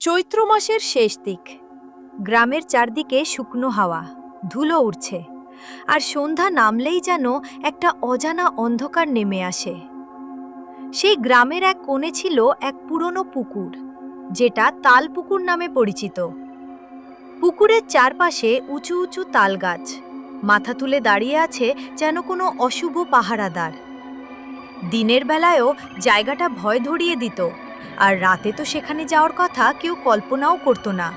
চৈত্র মাসের শেষ দিক। গ্রামের চারদিকে শুকনো হাওয়া, ধুলো উড়ছে, আর সন্ধ্যা নামলেই যেন একটা অজানা অন্ধকার নেমে আসে। সেই গ্রামের এক কোণে ছিল এক পুরনো পুকুর, যেটা তালপুকুর নামে পরিচিত। পুকুরের চারপাশে উঁচু উঁচু তালগাছ, মাথা তুলে দাঁড়িয়ে আছে যেন কোনো অশুভ পাহারাদার। দিনের বেলায়ও জায়গাটা ভয় ধরিয়ে দিত, আর রাতে তো সেখানে যাওয়ার কথা কেউ কল্পনাও করতো না।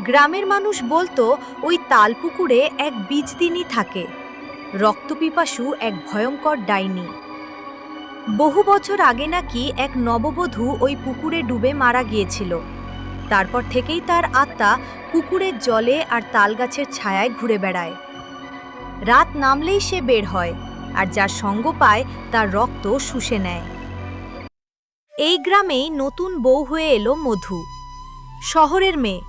গ্রামের মানুষ বলতো ওই তালপুকুরে এক বীজদিনী থাকে, রক্তপিপাসু এক ভয়ঙ্কর ডাইনি। বহু বছর আগে নাকি এক নববধূ ওই পুকুরে ডুবে মারা গিয়েছিল। তারপর থেকেই তার আত্মা পুকুরের জলে আর তালগাছের ছায়ায় ঘুরে বেড়ায়। রাত নামলেই সে বের হয়, আর যার সঙ্গ পায় তার রক্ত শুষে নেয়। এই গ্রামেই নতুন বউ হয়ে এলো মধু। শহরের মেয়ে,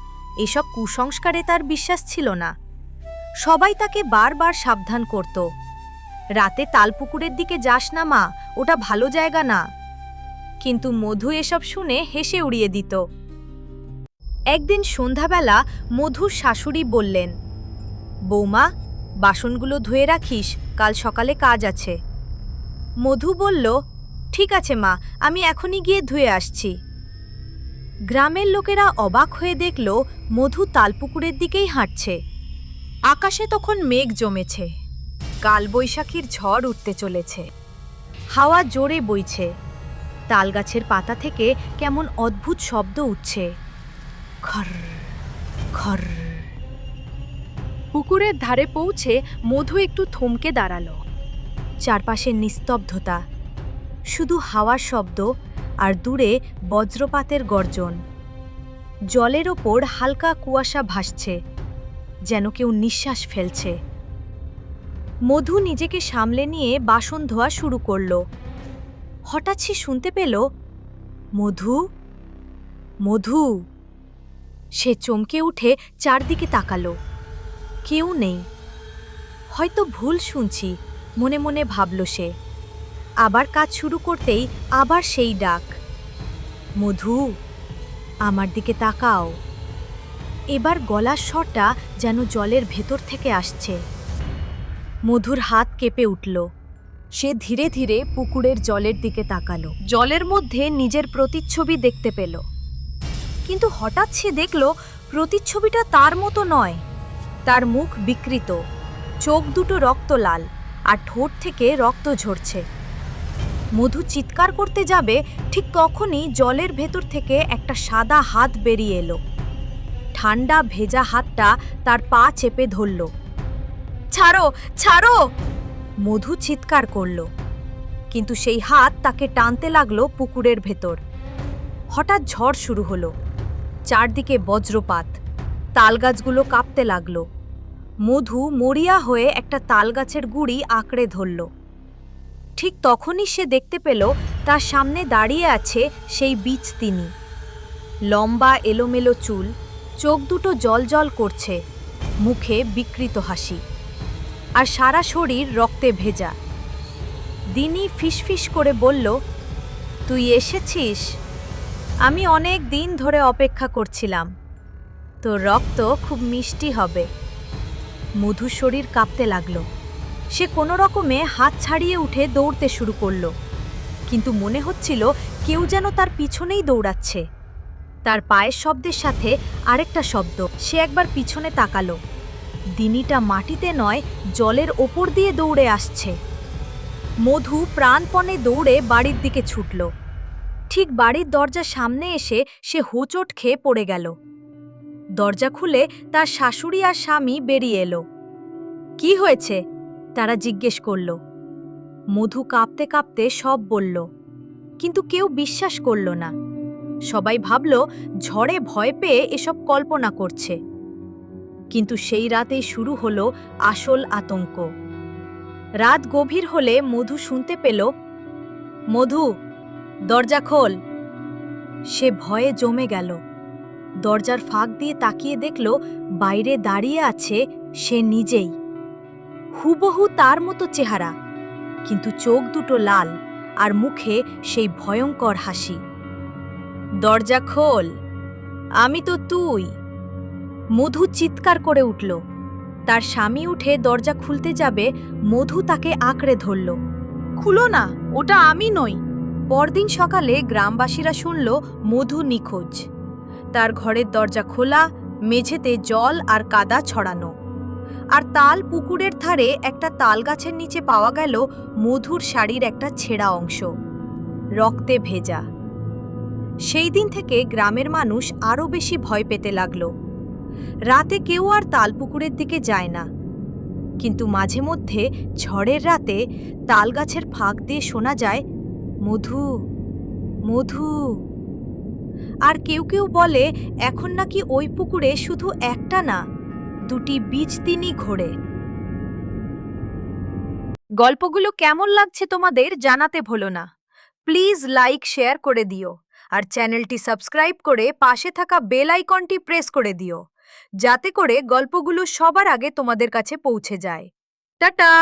এসব কুসংস্কারে তার বিশ্বাস ছিল না। সবাই তাকে বারবার সাবধান করত, রাতে তালপুকুরের দিকে যাস না মা, ওটা ভালো জায়গা না। কিন্তু মধু এসব শুনে হেসে উড়িয়ে দিত। একদিন সন্ধ্যাবেলা মধুর শাশুড়ি বললেন, বৌমা, বাসনগুলো ধুয়ে রাখিস, কাল সকালে কাজ আছে। মধু বলল, ঠিক আছে মা, আমি এখনই গিয়ে ধুয়ে আসছি। গ্রামের লোকেরা অবাক হয়ে দেখল মধু তালপুকুরের দিকেই হাঁটছে। আকাশে তখন মেঘ জমেছে, কালবৈশাখীর ঝড় উঠতে চলেছে। হাওয়া জোরে বইছে, তালগাছের পাতা থেকে কেমন অদ্ভুত শব্দ উঠছে, খর খর। পুকুরের ধারে পৌঁছে মধু একটু থমকে দাঁড়ালো। চারপাশে নিস্তব্ধতা, শুধু হাওয়ার শব্দ আর দূরে বজ্রপাতের গর্জন। জলের ওপর হালকা কুয়াশা ভাসছে, যেন কেউ নিঃশ্বাস ফেলছে। মধু নিজেকে সামলে নিয়ে বাসন ধোয়া শুরু করল। হঠাৎ সে শুনতে পেল, মধু, মধু। সে চমকে উঠে চারদিকে তাকালো। কেউ নেই। হয়তো ভুল শুনছি, মনে মনে ভাবল সে। আবার কাজ শুরু করতেই আবার সেই ডাক, মধু, আমার দিকে তাকাও। এবার গলার স্বরটা যেন জলের ভেতর থেকে আসছে। মধুর হাত কেঁপে উঠল। সে ধীরে ধীরে পুকুরের জলের দিকে তাকালো। জলের মধ্যে নিজের প্রতিচ্ছবি দেখতে পেল। কিন্তু হঠাৎ সে দেখল প্রতিচ্ছবিটা তার মতো নয়। তার মুখ বিকৃত, চোখ দুটো রক্ত লাল, আর ঠোঁট থেকে রক্ত ঝরছে। মধু চিৎকার করতে যাবে, ঠিক তখনই জলের ভেতর থেকে একটা সাদা হাত বেরিয়ে এলো। ঠান্ডা ভেজা হাতটা তার পা চেপে ধরল। ছাড়ো, ছাড়ো! মধু চিৎকার করল, কিন্তু সেই হাত তাকে টানতে লাগলো পুকুরের ভেতর। হঠাৎ ঝড় শুরু হলো, চারদিকে বজ্রপাত, তালগাছগুলো কাঁপতে লাগলো। মধু মরিয়া হয়ে একটা তালগাছের গুঁড়ি আঁকড়ে ধরল। ঠিক তখনই সে দেখতে পেল তার সামনে দাঁড়িয়ে আছে সেই বীজতিনি। লম্বা এলোমেলো চুল, চোখ দুটো জলজল করছে, মুখে বিকৃত হাসি, আর সারা শরীর রক্তে ভেজা। দিনি ফিসফিস করে বলল, তুই এসেছিস? আমি অনেক দিন ধরে অপেক্ষা করছিলাম। তোর রক্ত খুব মিষ্টি হবে। মধুর শরীর কাঁপতে লাগলো। সে কোনো রকমে হাত ছাড়িয়ে উঠে দৌড়তে শুরু করল, কিন্তু মনে হচ্ছিল কেউ যেন তার পিছনেই দৌড়াচ্ছে। তার পায়ের শব্দের সাথে আরেকটা শব্দ। সে একবার পিছনে তাকালো। দিনিটা মাটিতে নয়, জলের ওপর দিয়ে দৌড়ে আসছে। মধু প্রাণপণে দৌড়ে বাড়ির দিকে ছুটল। ঠিক বাড়ির দরজার সামনে এসে সে হোঁচট খেয়ে পড়ে গেল। দরজা খুলে তার শাশুড়ি আর স্বামী বেরিয়ে এলো। কি হয়েছে? তারা জিজ্ঞেস করল। মধু কাঁপতে কাঁপতে সব বলল, কিন্তু কেউ বিশ্বাস করল না। সবাই ভাবল ঝড়ে ভয় পেয়ে এসব কল্পনা করছে। কিন্তু সেই রাতেই শুরু হলো আসল আতঙ্ক। রাত গভীর হলে মধু শুনতে পেল, মধু, দরজা খোল। সে ভয়ে জমে গেল। দরজার ফাঁক দিয়ে তাকিয়ে দেখল বাইরে দাঁড়িয়ে আছে সে নিজেই। হুবহু তার মতো চেহারা, কিন্তু চোখ দুটো লাল, আর মুখে সেই ভয়ঙ্কর হাসি। দরজা খোল, আমি তো তুই। মধু চিৎকার করে উঠল। তার স্বামী উঠে দরজা খুলতে যাবে, মধু তাকে আঁকড়ে ধরল। খুলো না, ওটা আমি নই। পরদিন সকালে গ্রামবাসীরা শুনল মধু নিখোঁজ। তার ঘরের দরজা খোলা, মেঝেতে জল আর কাদা ছড়ানো। আর তাল পুকুরের ধারে একটা তাল গাছের নিচে পাওয়া গেল মধুর শাড়ির একটা ছেঁড়া অংশ, রক্তে ভেজা। সেই দিন থেকে গ্রামের মানুষ আরও বেশি ভয় পেতে লাগল। রাতে কেউ আর তালপুকুরের দিকে যায় না, কিন্তু মাঝে মধ্যে ঝড়ের রাতে তালগাছের ফাঁক দিয়ে শোনা যায়, মধু, মধু। আর কেউ কেউ বলে এখন নাকি ওই পুকুরে শুধু একটা না, দুটি বীজ তিনই ঘোরে। গল্পগুলো কেমন লাগছে তোমাদের জানাতে ভুলো না। প্লিজ লাইক শেয়ার করে দিও, আর চ্যানেলটি সাবস্ক্রাইব করে পাশে থাকা বেল আইকনটি প্রেস করে দিও, যাতে করে গল্পগুলো সবার আগে তোমাদের কাছে পৌঁছে যায়। টাটা।